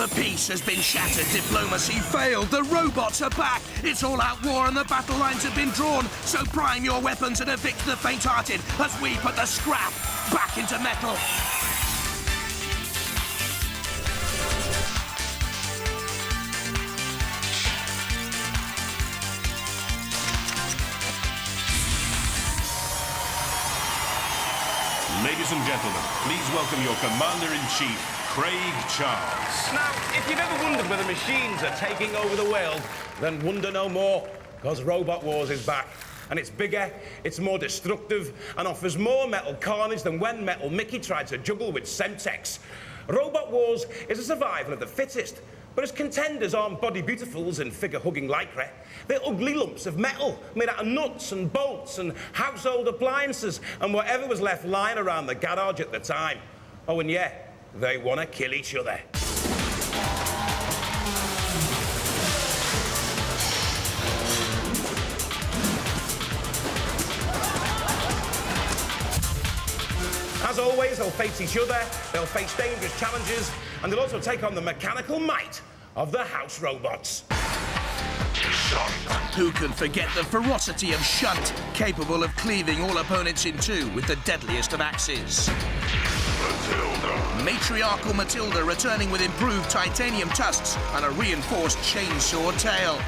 The peace has been shattered, diplomacy failed, the robots are back. It's all-out war and the battle lines have been drawn. So prime your weapons and evict the faint-hearted as we put the scrap back into metal. Ladies and gentlemen, please welcome your Commander-in-Chief, Craig Charles. Now, if you've ever wondered whether machines are taking over the world, then wonder no more, because Robot Wars is back. And it's bigger, it's more destructive, and offers more metal carnage than when Metal Mickey tried to juggle with Semtex. Robot Wars is a survival of the fittest, but its contenders aren't body beautifuls in figure-hugging lycra. They're ugly lumps of metal made out of nuts and bolts and household appliances and whatever was left lying around the garage at the time. Oh, and yeah, they want to kill each other. As always, they'll face each other, they'll face dangerous challenges, and they'll also take on the mechanical might of the house robots. Who can forget the ferocity of Shunt, capable of cleaving all opponents in two with the deadliest of axes? Matriarchal Matilda returning with improved titanium tusks and a reinforced chainsaw tail.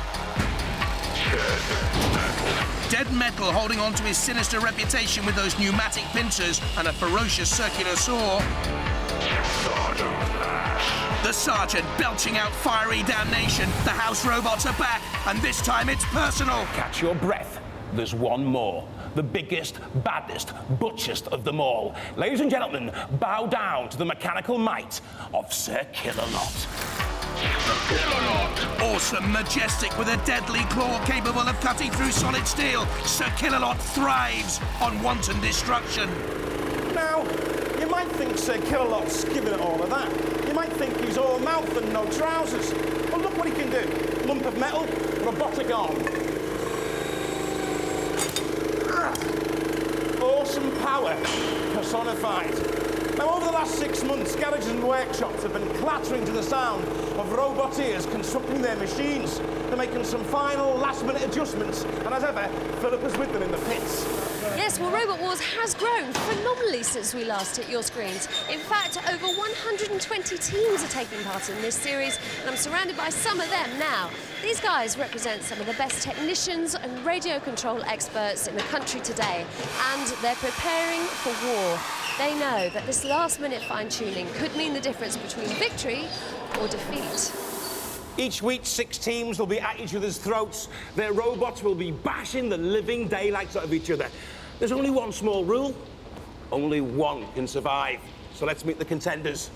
Dead Metal holding on to his sinister reputation with those pneumatic pincers and a ferocious circular saw. The Sergeant belching out fiery damnation. The house robots are back, and this time it's personal. Catch your breath. There's one more. The biggest, baddest, butchest of them all. Ladies and gentlemen, bow down to the mechanical might of Sir Killalot. Awesome, majestic, with a deadly claw capable of cutting through solid steel, Sir Killalot thrives on wanton destruction. Now, you might think Sir Killalot's giving it all of that. You might think he's all mouth and no trousers. But look what he can do. Lump of metal, robotic arm. Awesome power personified. Now, over the last 6 months, garages and workshops have been clattering to the sound of roboteers constructing their machines. They're making some final last-minute adjustments, and as ever, Philippa's with them in the pits. Yes, well, Robot Wars has grown phenomenally since we last hit your screens. In fact, over 120 teams are taking part in this series, and I'm surrounded by some of them now. These guys represent some of the best technicians and radio control experts in the country today, and they're preparing for war. They know that this last-minute fine-tuning could mean the difference between victory or defeat. Each week, 6 teams will be at each other's throats. Their robots will be bashing the living daylights out of each other. There's only one small rule. Only one can survive. So let's meet the contenders.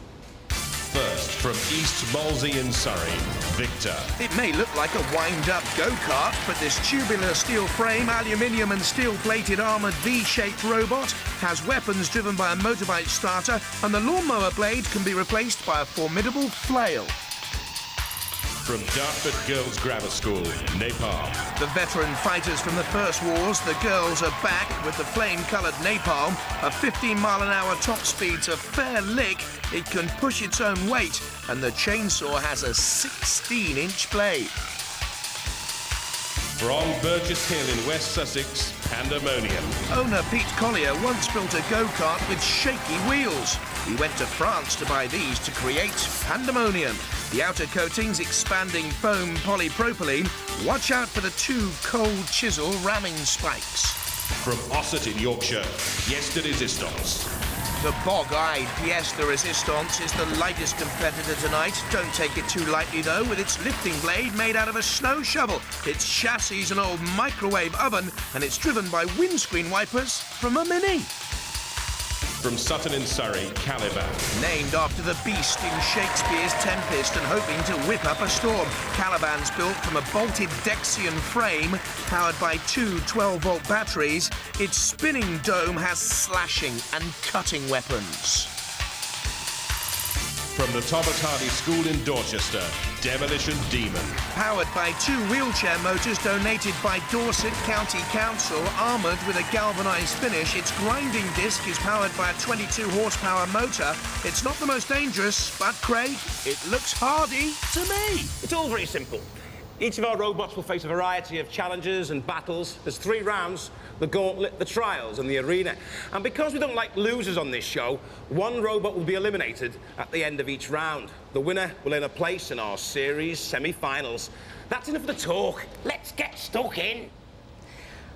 First, from East Molesey in Surrey, Victor. It may look like a wind-up go-kart, but this tubular steel frame, aluminium and steel-plated armoured V-shaped robot has weapons driven by a motorbike starter, and the lawnmower blade can be replaced by a formidable flail. From Dartford Girls Grammar School, Nepal. The veteran fighters from the first wars, the girls are back with the flame-coloured napalm. A 15-mile-an-hour top speed's a fair lick. It can push its own weight, and the chainsaw has a 16-inch blade. From Burgess Hill in West Sussex, Pandemonium. Owner Pete Collier once built a go-kart with shaky wheels. He went to France to buy these to create Pandemonium. The outer coating's expanding foam polypropylene. Watch out for the 2 cold chisel ramming spikes. From Ossett in Yorkshire, Pièce de Résistance. The bog-eyed Pièce de Résistance is the lightest competitor tonight. Don't take it too lightly, though, with its lifting blade made out of a snow shovel. Its chassis is an old microwave oven, and it's driven by windscreen wipers from a Mini. From Sutton in Surrey, Caliban. Named after the beast in Shakespeare's Tempest and hoping to whip up a storm, Caliban's built from a bolted Dexian frame powered by 2 12-volt batteries. Its spinning dome has slashing and cutting weapons. From the Thomas Hardy School in Dorchester, Demolition Demon. Powered by 2 wheelchair motors donated by Dorset County Council, armoured with a galvanised finish, its grinding disc is powered by a 22 horsepower motor. It's not the most dangerous, but Craig, it looks hardy to me. It's all very simple. Each of our robots will face a variety of challenges and battles. There's 3 rounds: the gauntlet, the trials and the arena. And because we don't like losers on this show, 1 robot will be eliminated at the end of each round. The winner will earn a place in our series semi-finals. That's enough of the talk. Let's get stuck in.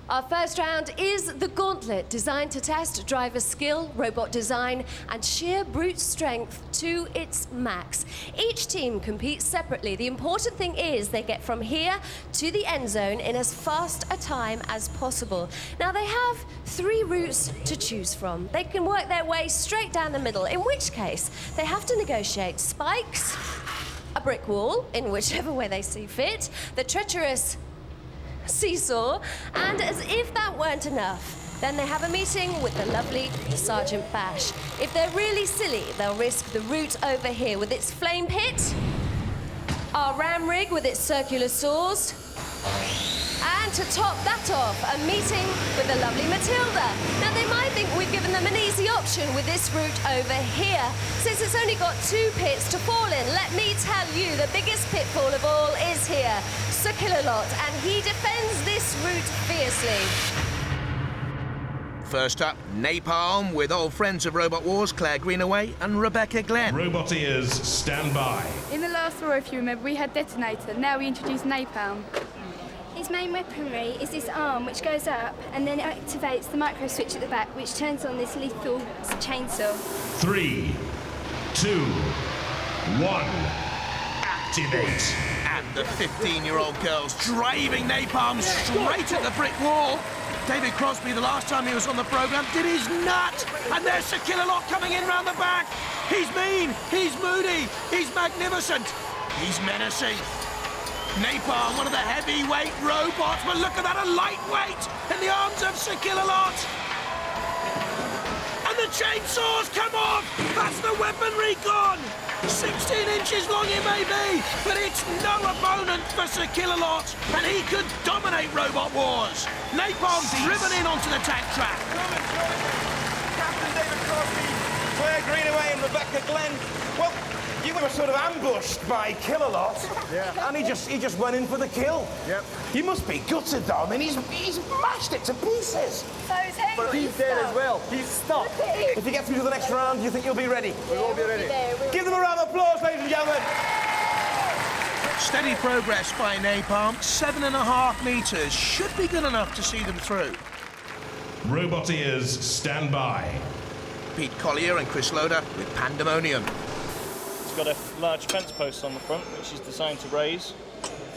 Our first round is the gauntlet, designed to test driver skill, robot design and sheer brute strength to its max. Each team competes separately. The important thing is they get from here to the end zone in as fast a time as possible. Now, they have 3 routes to choose from. They can work their way straight down the middle, in which case they have to negotiate spikes, a brick wall, in whichever way they see fit, the treacherous seesaw, and as if that weren't enough, then they have a meeting with the lovely Sergeant Bash. If they're really silly, they'll risk the route over here with its flame pit, our ram rig with its circular saws, and to top that off, a meeting with the lovely Matilda. Now, they might think we've given them an easy option with this route over here, since it's only got 2 pits to fall in. Let me tell you, the biggest pitfall of all is here. Sir Killalot, and he defends this route fiercely. First up, Napalm with old friends of Robot Wars, Claire Greenaway and Rebecca Glenn. Roboteers, stand by. In the last war, if you remember, we had detonator. Now we introduce napalm. His main weaponry is this arm which goes up and then activates the micro switch at the back, which turns on this lethal chainsaw. 3, 2, 1, activate. And the 15-year-old girls driving Napalm straight at the brick wall. David Crosby, the last time he was on the programme, did his nut. And there's Sir Killalot coming in round the back. He's mean, he's moody, he's magnificent, he's menacing. Napalm, one of the heavyweight robots, but look at that, a lightweight in the arms of Sir Killalot. And the chainsaws come off. That's the weaponry gone. 16 inches long it may be, but it's no opponent for Sir Killalot, and he could dominate Robot Wars. Napalm driven in onto the tank track. Captain David Crosby, Claire Greenaway and Rebecca Glenn. Well, you were sort of ambushed by Killalot. Yeah. And he just went in for the kill. Yep. You must be gutted, though. I mean, he's mashed it to pieces. So is he. But he's dead as well. He's stopped. If you get through to the next round, do you think you'll be ready? We will be ready. Give them a round of applause, ladies and gentlemen. Steady progress by Napalm, 7.5 metres. Should be good enough to see them through. Roboteers, stand by. Pete Collier and Chris Loader with Pandemonium. It's got a large fence post on the front, which is designed to raise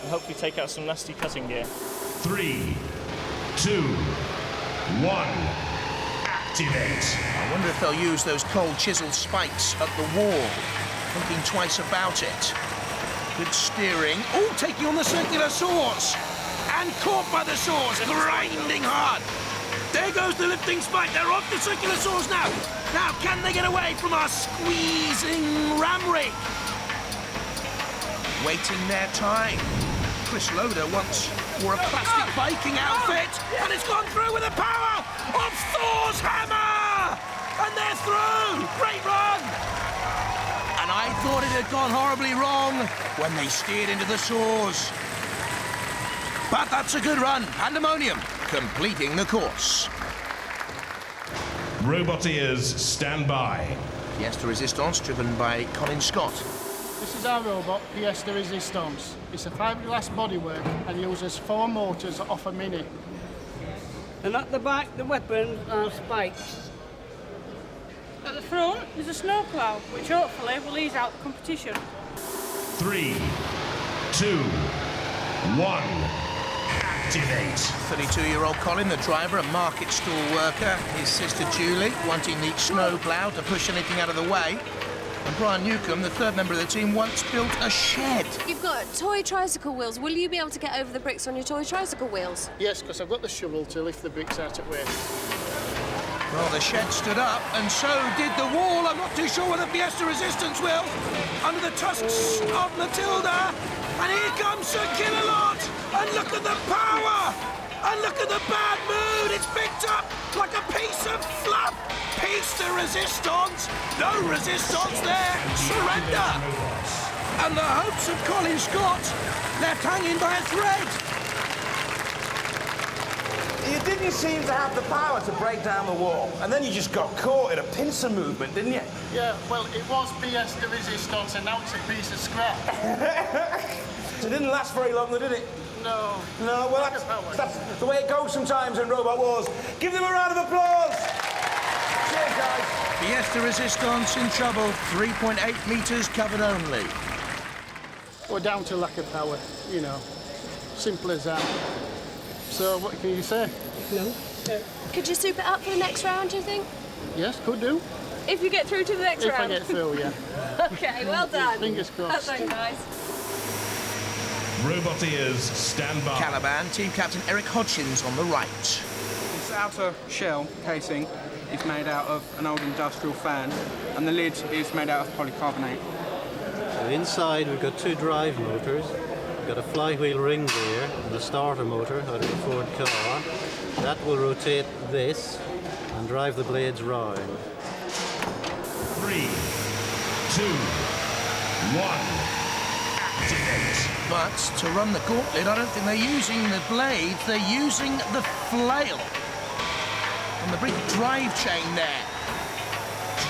and hopefully take out some nasty cutting gear. 3, 2, 1, activate. I wonder if they'll use those cold chiseled spikes at the wall. Thinking twice about it. Good steering. Oh, taking on the circular saws. And caught by the saws, grinding hard. There goes the lifting spike. They're off the circular saws now. Now, can they get away from our squeezing ram rig? Waiting their time. Chris Loader once wore a plastic biking outfit, and it's gone through with the power of Thor's hammer! And they're through! Great run! And I thought it had gone horribly wrong when they steered into the saws. But that's a good run. Pandemonium completing the course. Roboteers, stand by. Pièce de Resistance, driven by Colin Scott. This is our robot, Pièce de Resistance. It's a fiberglass bodywork and uses 4 motors off a Mini. And at the back, the weapons are spikes. At the front, there's a snowplow, which hopefully will ease out the competition. 3, 2, 1, activate. 32-year-old Colin, the driver, a market stall worker. His sister Julie, wanting the snowplow to push anything out of the way. And Brian Newcomb, the third member of the team, once built a shed. You've got toy tricycle wheels. Will you be able to get over the bricks on your toy tricycle wheels? Yes, because I've got the shovel to lift the bricks out of way. Well, the shed stood up, and so did the wall. I'm not too sure whether Fiesta Resistance will. Under the tusks of Matilda. And here comes Sir Killalot. And look at the power. And look at the bad mood. It's picked up like a piece of fluff. Piece de resistance. No resistance there. Surrender. And the hopes of Colin Scott left hanging by a thread. You didn't seem to have the power to break down the wall, and then you just got caught in a pincer movement, didn't you? Yeah, well, it was pièce de résistance, and now it's a piece of scrap. It didn't last very long, though, did it? No. No, well, that's the way it goes sometimes in Robot Wars. Give them a round of applause. Cheers, guys. Pièce de Resistance in trouble. 3.8 metres covered only. We're down to lack of power, you know. Simple as that. So, what can you say? No. Could you soup it up for the next round, do you think? Yes, could do. If you get through to the next round? If I get through, yeah. OK, well done. Fingers crossed. That's very nice. Robotiers, stand by. Caliban, Team Captain Eric Hodgins on the right. This outer shell casing is made out of an old industrial fan, and the lid is made out of polycarbonate. So inside we've got 2 drive motors. We've got a flywheel ring gear and a starter motor out of a Ford car. That will rotate this and drive the blades round. 3, 2, 1. Activate. But to run the gauntlet, I don't think they're using the blades, they're using the flail. And the big drive chain there.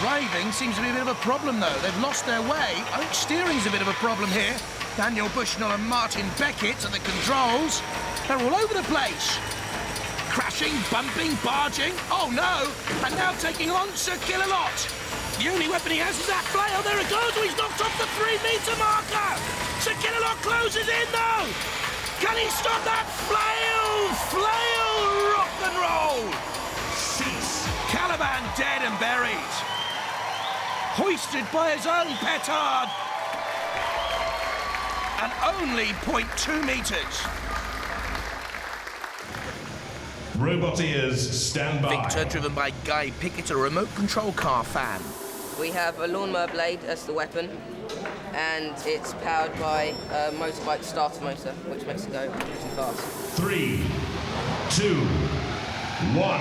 Driving seems to be a bit of a problem, though. They've lost their way. I think steering's a bit of a problem here. Daniel Bushnell and Martin Beckett at the controls. They're all over the place. Crashing, bumping, barging. Oh, no. And now taking on Sir Killalot. The only weapon he has is that flail. There it goes. Oh, he's knocked off the 3-metre marker. Sir Killalot closes in, though. Can he stop that flail? Flail rock and roll. Cease. Caliban dead and buried. Hoisted by his own petard. And only 0.2 metres. Robotiers, stand by. Victor, driven by Guy Pickett, a remote control car fan. We have a lawnmower blade as the weapon, and it's powered by a motorbike starter motor, which makes it go pretty fast. 3, 2, 1.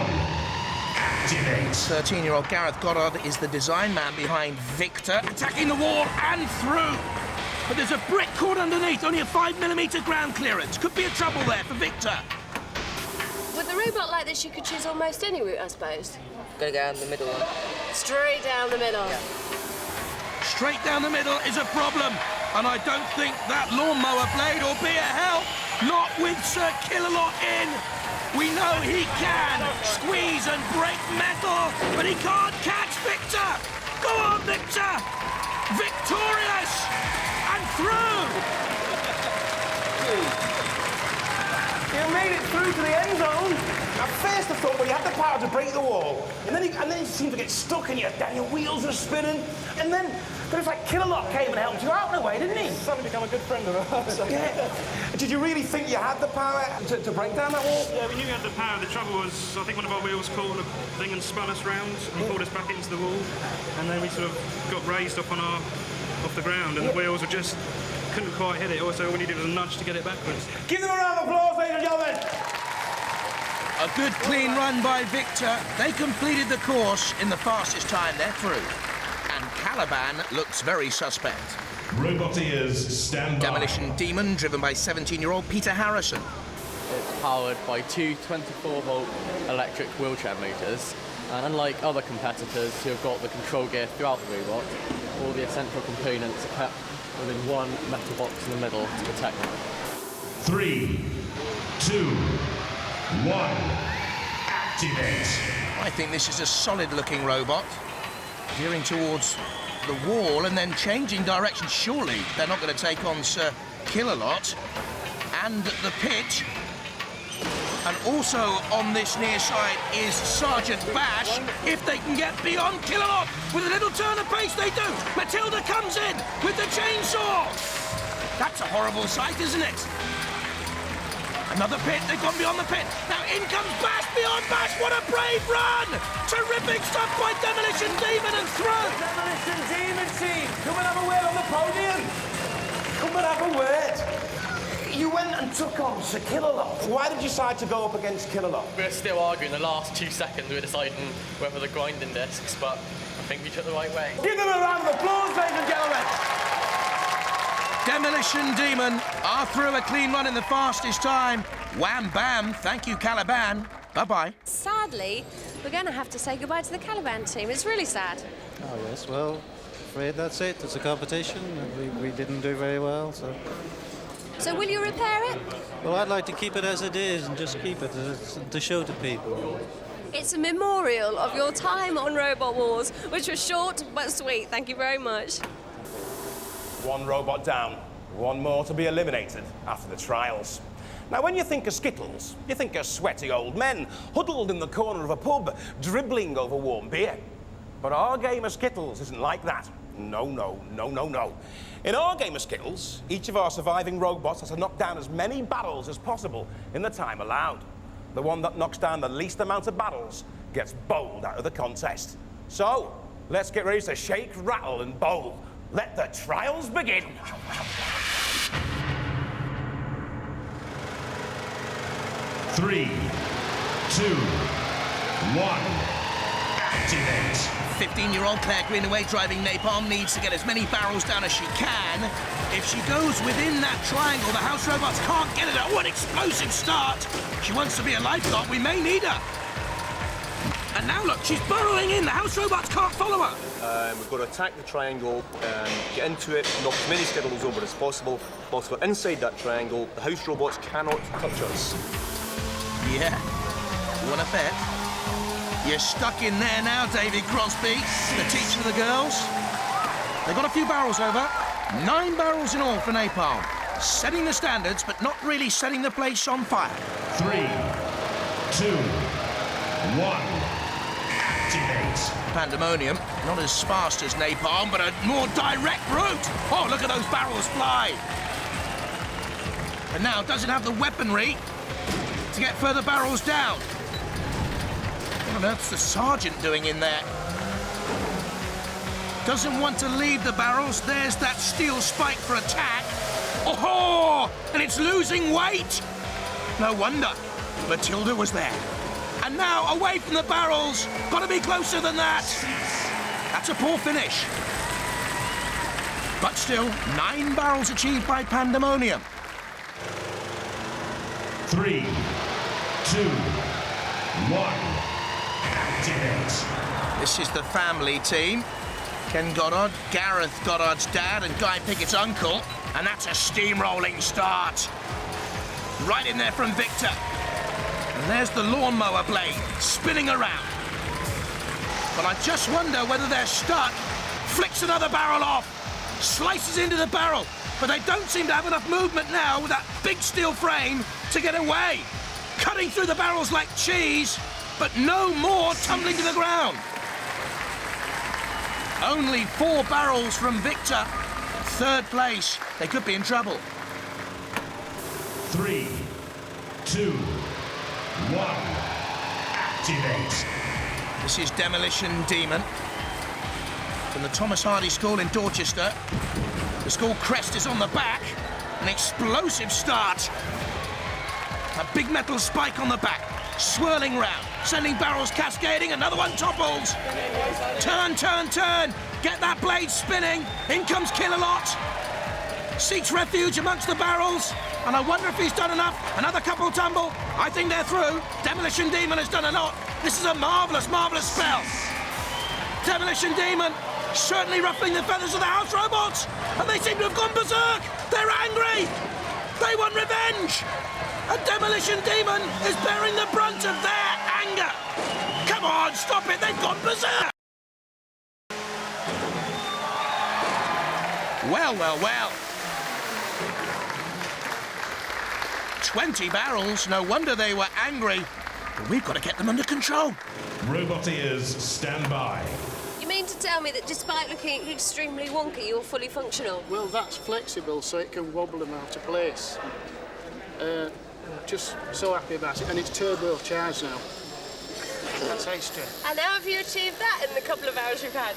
Activate. 13-year-old Gareth Goddard is the design man behind Victor, attacking the wall and through. But there's a brick caught underneath, only a 5mm ground clearance. Could be a trouble there for Victor. With a robot like this, you could choose almost any route, I suppose. Gonna go down the middle one. Straight down the middle. Yeah. Straight down the middle is a problem. And I don't think that lawnmower blade will be a help. Not with Sir Killalot in. We know he can squeeze and break metal, but he can't catch Victor. Go on, Victor. Victorious. And through. You made it through to the end zone. At first I thought, well, you had the power to break the wall. And then you seemed to get stuck and your wheels were spinning. And then it was like Killalot came and helped you out in a way, didn't he? Suddenly become a good friend of ours. Yeah. Did you really think you had the power to break down that wall? Yeah, we knew we had the power. The trouble was, I think one of our wheels caught a thing and spun us round and pulled us back into the wall. And then we sort of got raised up off the ground, and the wheels were just couldn't quite hit it. Also, all we needed was a nudge to get it backwards. Give them a round of applause, ladies and gentlemen. A good clean run by Victor. They completed the course in the fastest time they're through. And Caliban looks very suspect. Robotiers, stand by. Demolition Demon, driven by 17-year-old Peter Harrison. It's powered by 2 24-volt electric wheelchair motors. And unlike other competitors who have got the control gear throughout the robot, all the essential components are kept within one metal box in the middle to protect them. 3, 2, 1. Activate. I think this is a solid-looking robot. Veering towards the wall and then changing direction. Surely they're not going to take on Sir Killalot. And the pit. And also on this near side is Sergeant Bash. If they can get beyond Killalot with a little turn of pace, they do. Matilda comes in with the chainsaw. That's a horrible sight, isn't it? Another pit, they've gone beyond the pit. Now in comes Bash, beyond Bash, what a brave run! Terrific stuff by Demolition Demon and through. Demolition Demon team, come and have a word on the podium. Come and have a word. You went and took on Sir Killalot. Why did you decide to go up against Killalot? We were still arguing the last 2 seconds. We were deciding whether the grinding discs, but I think we took the right way. Give them a round of applause, ladies and gentlemen. Demolition Demon are through a clean run in the fastest time. Wham bam, thank you Caliban. Bye-bye. Sadly, we're going to have to say goodbye to the Caliban team. It's really sad. Oh, yes, well, afraid that's it. It's a competition, and we didn't do very well, so... So will you repair it? Well, I'd like to keep it as it is and just keep it to show to people. It's a memorial of your time on Robot Wars, which was short but sweet. Thank you very much. One robot down, one more to be eliminated after the trials. Now, when you think of Skittles, you think of sweaty old men huddled in the corner of a pub, dribbling over warm beer. But our game of Skittles isn't like that. No, no, no, no, no. In our game of Skittles, each of our surviving robots has to knock down as many barrels as possible in the time allowed. The one that knocks down the least amount of barrels gets bowled out of the contest. So, let's get ready to shake, rattle, and bowl. Let the trials begin. 3, 2, 1, activate. 15-year-old Claire Greenaway driving Napalm needs to get as many barrels down as she can. If she goes within that triangle, the house robots can't get it. Oh, an explosive start. She wants to be a lifeguard. We may need her. And now look, she's burrowing in. The house robots can't follow her. We've got to attack the triangle, get into it, knock as many Skittles over as possible. Whilst we're inside that triangle, the house robots cannot touch us. Yeah, you want to bet? You're stuck in there now, David Crosby, the teacher of the girls. They've got a few barrels over. 9 barrels in all for Napalm. Setting the standards, but not really setting the place on fire. 3, 2, 1, activate. Pandemonium, not as fast as Napalm, but a more direct route. Oh, look at those barrels fly. And now doesn't have the weaponry to get further barrels down. What on earth's the sergeant doing in there? Doesn't want to leave the barrels. There's that steel spike for attack. Oh, and it's losing weight. No wonder Matilda was there. And now away from the barrels. Got to be closer than that. That's a poor finish. But still, 9 barrels achieved by Pandemonium. 3, 2, 1, activate. This is the family team. Ken Goddard, Gareth Goddard's dad, and Guy Pickett's uncle. And that's a steamrolling start. Right in there from Victor. And there's the lawnmower blade spinning around. But I just wonder whether they're stuck. Flicks another barrel off. Slices into the barrel. But they don't seem to have enough movement now with that big steel frame to get away. Cutting through the barrels like cheese, but no more tumbling to the ground. Only 4 barrels from Victor. 3rd place. They could be in trouble. 3, 2, 1, activate. This is Demolition Demon from the Thomas Hardy School in Dorchester. The school crest is on the back. An explosive start. A big metal spike on the back, swirling round, sending barrels cascading. Another one topples. Turn, turn, turn. Get that blade spinning. In comes Killalot. Seeks refuge amongst the barrels. And I wonder if he's done enough. Another couple tumble. I think they're through. Demolition Demon has done a lot. This is a marvellous, marvellous spell. Demolition Demon certainly ruffling the feathers of the house robots. And they seem to have gone berserk. They're angry. They want revenge. And Demolition Demon is bearing the brunt of their anger. Come on, stop it. They've gone berserk. Well, well, well. 20 barrels. No wonder they were angry. But we've got to get them under control. Roboteers, stand by. You mean to tell me that despite looking extremely wonky, you're fully functional? Well, that's flexible, so it can wobble them out of place. Just so happy about it, and it's turbo charged now. That's extra. And how have you achieved that in the couple of hours you've had?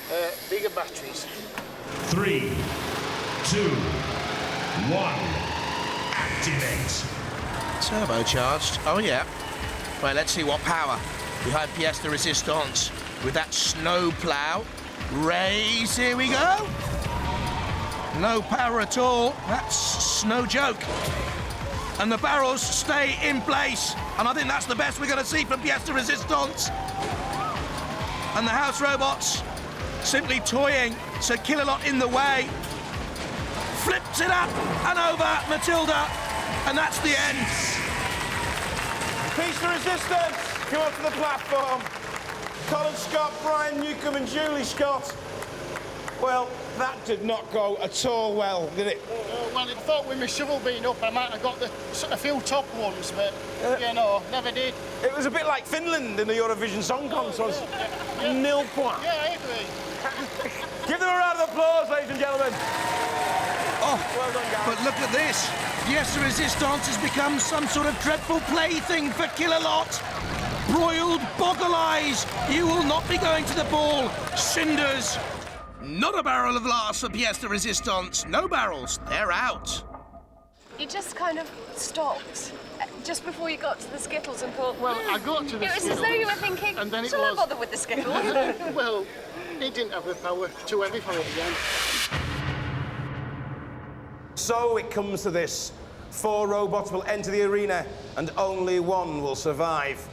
Bigger batteries. 3, 2, 1. Activate. Turbocharged, oh yeah. Right, let's see what power behind pièce de résistance with that snow plough. Raise, here we go. No power at all, that's no joke. And the barrels stay in place. And I think that's the best we're going to see from pièce de résistance. And the house robots simply toying Sir Killalot in the way. Flips it up and over Matilda. And that's the end. Piece of resistance, come up to the platform. Colin Scott, Brian Newcomb and Julie Scott. Well, that did not go at all well, did it? Well, I thought with my shovel being up, I might have got a few top ones, but, you know, never did. It was a bit like Finland in the Eurovision Song Contest. Nil point. Yeah, I agree. Give them a round of applause, ladies and gentlemen. Oh, well done, guys. But look at this. Pièce de résistance has become some sort of dreadful plaything for Killalot. Broiled boggle eyes. You will not be going to the ball. Cinders. Not a barrel of laughs for pièce de résistance. No barrels. They're out. You just kind of stopped just before you got to the Skittles and thought, well, I got to the Skittles. It was as though you were thinking, and then shall I bother with the Skittles? Well, it didn't have the power. Too heavy for it again. So it comes to this. 4 robots will enter the arena and only 1 will survive.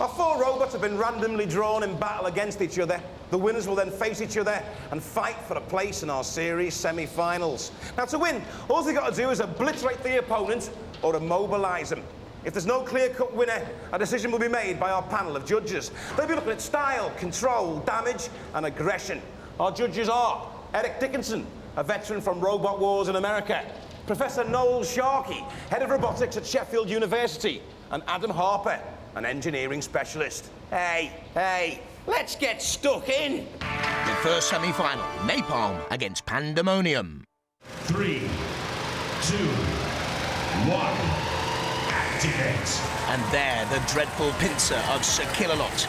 Our 4 robots have been randomly drawn in battle against each other. The winners will then face each other and fight for a place in our series semi-finals. Now, to win, all they've got to do is obliterate the opponent or immobilise them. If there's no clear-cut winner, a decision will be made by our panel of judges. They'll be looking at style, control, damage and aggression. Our judges are Eric Dickinson, a veteran from Robot Wars in America, Professor Noel Sharkey, head of robotics at Sheffield University, and Adam Harper, an engineering specialist. Hey, let's get stuck in. The first semi-final, Napalm against Pandemonium. 3, 2, 1. Activate. And there, the dreadful pincer of Sir Killalot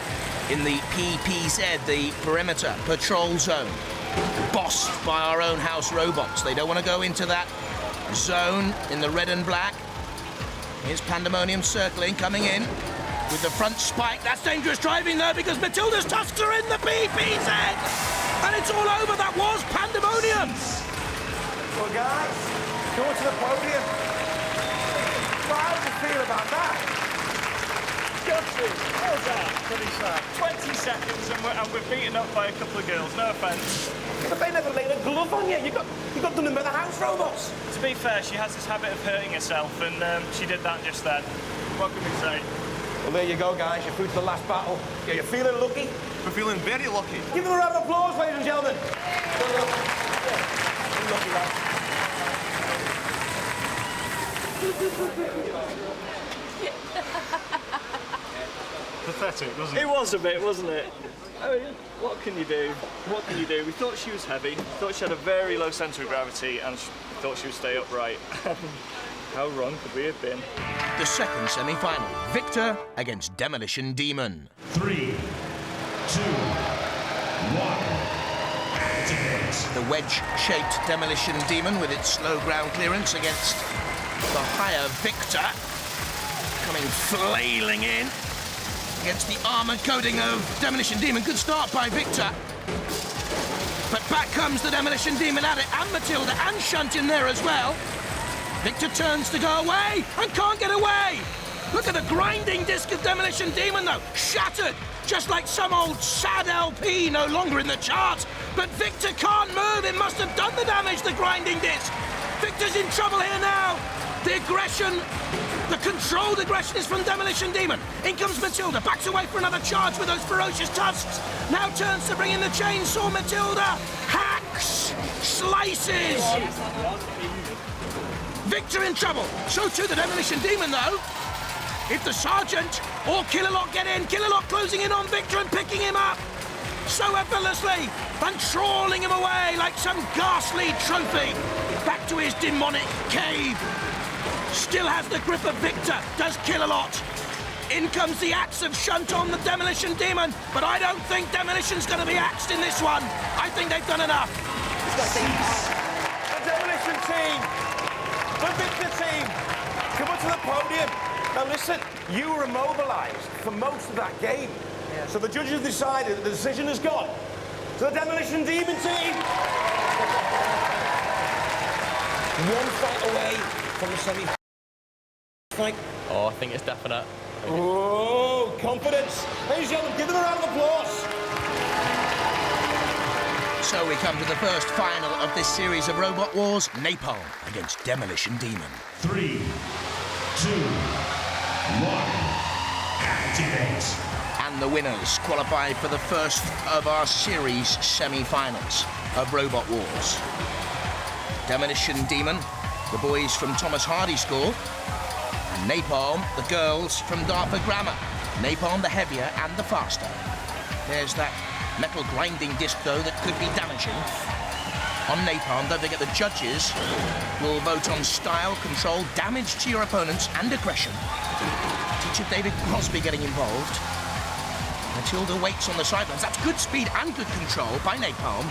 in the PPZ, the Perimeter Patrol Zone. Bossed by our own house robots. They don't want to go into that zone in the red and black. Here's Pandemonium circling, coming in with the front spike. That's dangerous driving, though, because Matilda's tusks are in the PPZ. And it's all over. That was Pandemonium. Well, guys, go to the podium. Well, how do you feel about that? Gutted. How's that? Pretty sad. 20 seconds and we're beaten up by a couple of girls. No offence. But they never laid a glove on you. You got done in by the house robots. To be fair, she has this habit of hurting herself, and she did that just then. What can we say? Well, there you go, guys. You're through to the last battle. Yeah, you're feeling lucky? We're feeling very lucky. Give them a round of applause, ladies and gentlemen. Well done. Yeah. Lucky, lads. Pathetic, wasn't it? It was a bit, wasn't it? I mean, what can you do? What can you do? We thought she was heavy, thought she had a very low centre of gravity, and thought she would stay upright. How wrong could we have been? The second semi-final, Victor against Demolition Demon. 3, 2, 1. Activate. The wedge-shaped Demolition Demon with its slow ground clearance against the higher Victor, coming flailing in against the armoured coating of Demolition Demon. Good start by Victor. But back comes the Demolition Demon at it, and Matilda and Shunt in there as well. Victor turns to go away and can't get away. Look at the grinding disc of Demolition Demon, though. Shattered, just like some old sad LP no longer in the charts. But Victor can't move. It must have done the damage, the grinding disc. Victor's in trouble here now. The aggression, the controlled aggression is from Demolition Demon. In comes Matilda, backs away for another charge with those ferocious tusks. Now turns to bring in the chainsaw. Matilda hacks, slices. Victor in trouble. So too the Demolition Demon, though. If the Sergeant or Killalot get in, Killalot closing in on Victor and picking him up so effortlessly and trawling him away like some ghastly trophy back to his demonic cave. Still has the grip of Victor. Does kill a lot. In comes the axe of Shunt on the Demolition Demon, but I don't think Demolition's going to be axed in this one. I think they've done enough. The Demolition team, the Victor team, come up to the podium. Now listen, you were immobilised for most of that game. Yeah. So the judges decided that the decision has gone to the Demolition Demon team. One fight away from the semi-fight. Oh, I think it's definite. Oh, confidence. Ladies and gentlemen, give them a round of applause. So we come to the first final of this series of Robot Wars, Napalm against Demolition Demon. 3, 2, 1, activate. And the winners qualify for the first of our series semi-finals of Robot Wars. Demolition Demon, the boys from Thomas Hardy School, and Napalm, the girls from Dartford Grammar. Napalm the heavier and the faster. There's that metal grinding disc, though, that could be damaging. On Napalm, don't forget the judges will vote on style, control, damage to your opponents, and aggression. Teacher David Crosby getting involved. Matilda waits on the sidelines. That's good speed and good control by Napalm.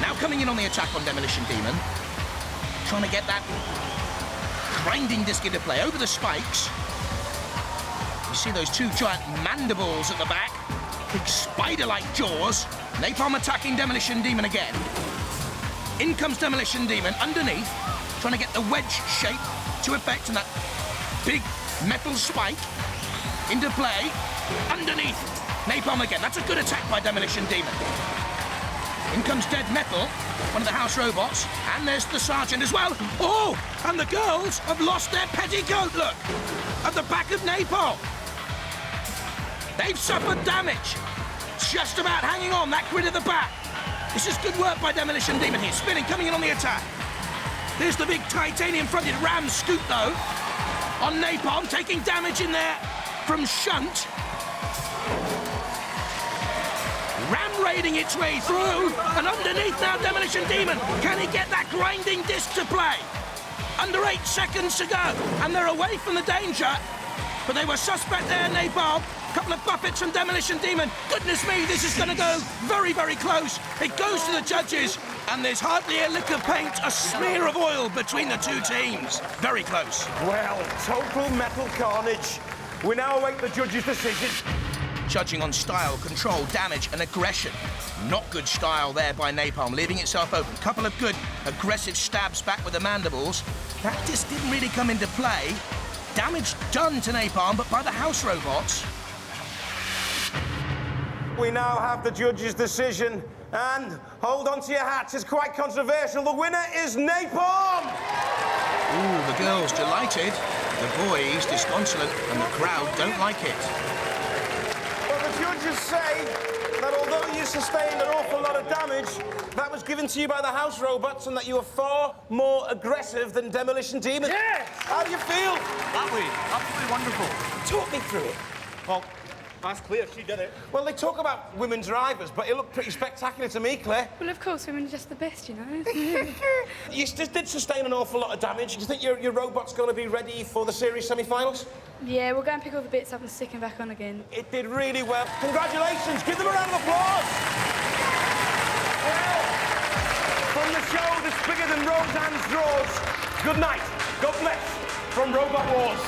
Now coming in on the attack on Demolition Demon. Trying to get that grinding disc into play over the spikes. You see those two giant mandibles at the back. Big spider-like jaws. Napalm attacking Demolition Demon again. In comes Demolition Demon underneath, trying to get the wedge shape to effect, and that big metal spike into play. Underneath, Napalm again. That's a good attack by Demolition Demon. In comes Dead Metal, one of the house robots, and there's the sergeant as well. Oh, and the girls have lost their petticoat, look, at the back of Napalm. They've suffered damage. Just about hanging on, that grid at the back. This is good work by Demolition Demon here. Spinning, coming in on the attack. There's the big titanium-fronted ram scoop, though. On Napalm, taking damage in there from Shunt. Ram raiding its way through. And underneath now, Demolition Demon. Can he get that grinding disc to play? Under 8 seconds to go. And they're away from the danger. But they were suspect there, Napalm. Couple of buffets from Demolition Demon. Goodness me, this is going to go very, very close. It goes to the judges, and there's hardly a lick of paint, a smear of oil between the two teams. Very close. Well, total metal carnage. We now await the judges' decision. Judging on style, control, damage, and aggression. Not good style there by Napalm, leaving itself open. Couple of good aggressive stabs back with the mandibles. That just didn't really come into play. Damage done to Napalm, but by the house robots. We now have the judges' decision, and hold on to your hats, it's quite controversial. The winner is Napalm! Ooh, the girls delighted, the boys disconsolate, and the crowd don't like it. Well, the judges say that although you sustained an awful lot of damage, that was given to you by the house robots, and that you were far more aggressive than Demolition Demon. Yes! How do you feel? Lovely, absolutely wonderful. Talk me through it. Well, that's clear, she did it. Well, they talk about women drivers, but it looked pretty spectacular to me, Claire. Well, of course, women are just the best, you know. You did sustain an awful lot of damage. Do you think your robot's going to be ready for the series semi-finals? Yeah, we'll go and pick all the bits up and stick them back on again. It did really well. Congratulations. Give them a round of applause. Well, from the show that's bigger than Roseanne's drawers, good night. God bless from Robot Wars.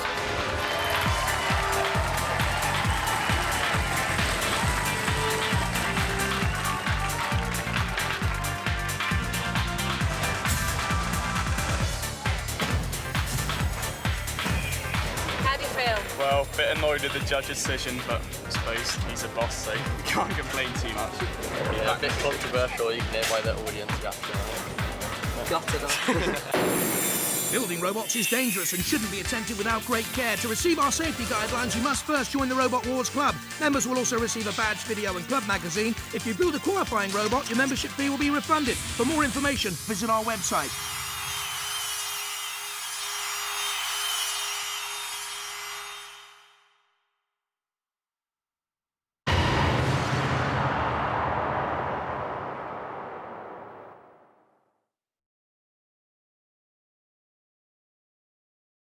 Well, a bit annoyed with the judge's decision, but I suppose he's a boss, so we can't complain too much. Yeah, a bit controversial, you can hear by the audience reaction. Building robots is dangerous and shouldn't be attempted without great care. To receive our safety guidelines, you must first join the Robot Wars Club. Members will also receive a badge, video and club magazine. If you build a qualifying robot, your membership fee will be refunded. For more information, visit our website.